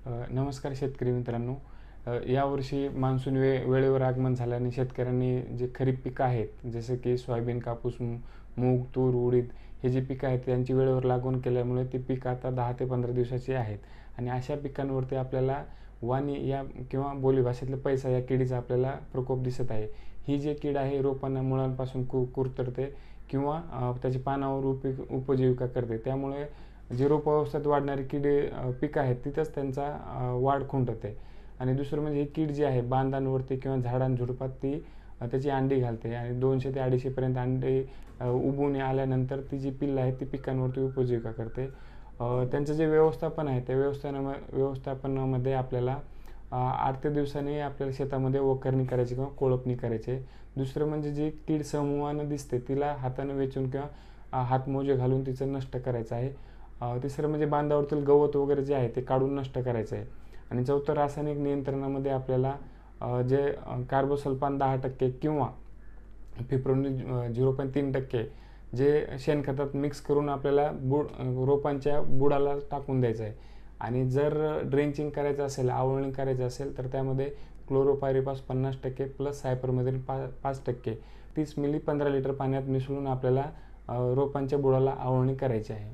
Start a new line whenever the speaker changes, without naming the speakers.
नमस्कार शेतकरी मित्रांनो. यावर्षी मान्सून वेळेवर आगमन झाल्याने शेतकऱ्यांनी जे खरीप पिकं आहेत जसे की सोयाबीन, कापूस, मूग, तूर, उडीद हे जे पिकं आहेत त्यांची वेळेवर लागवड केल्यामुळे ती पिकं आता 10 ते 15 दिवसाची आहेत आणि अशा पिकांवरती आपल्याला वाणी या किंवा बोलीभाषेतलं पैसा या किडीचा आपल्याला प्रकोप दिसत आहे. ही जी कीड आहे रोपांना मुळांपासून कुरतडते किंवा त्याची पानावर उपजीविका करते. त्यामुळे जे रोपावस्थेत वाढणारी पिकं आहेत तिथंच त्यांचा वाढ खुंटते. आणि दुसरं म्हणजे ही कीड जी आहे बांधांवरती किंवा झाडांझुडपात ती त्याची अंडी घालते आणि 200 ते 250पर्यंत अंडे उबवून आल्यानंतर ती जी पिल्लं आहेत ती पिकांवरती उपजीविका करते. त्यांचं जे व्यवस्थापन आहे त्या व्यवस्थापनामध्ये आपल्याला 8 ते दिवसांनी आपल्याला शेतामध्ये वखरणी करायची किंवा कोळपणी करायची आहे. दुसरं म्हणजे जी कीड समूहानं दिसते तिला हातानं वेचून किंवा हातमोजे घालून तिचं नष्ट करायचं आहे. तिसरं म्हणजे बांधावरतील गवत वगैरे जे आहे ते काढून नष्ट करायचं आहे. आणि चौथं रासायनिक नियंत्रणामध्ये आपल्याला जे कार्बोसल्फान 10% किंवा फिप्रोनिल 0.3% जे शेणखतात मिक्स करून आपल्याला रोपांच्या बुडाला टाकून द्यायचं आहे. आणि जर ड्रेंचिंग करायचं असेल, आवळणी करायचं असेल तर त्यामध्ये क्लोरोपायरिपास 50% प्लस सायपरमधील 5% 30 मिली 15 लिटर पाण्यात मिसळून आपल्याला रोपांच्या बुडाला आवळणी करायची आहे.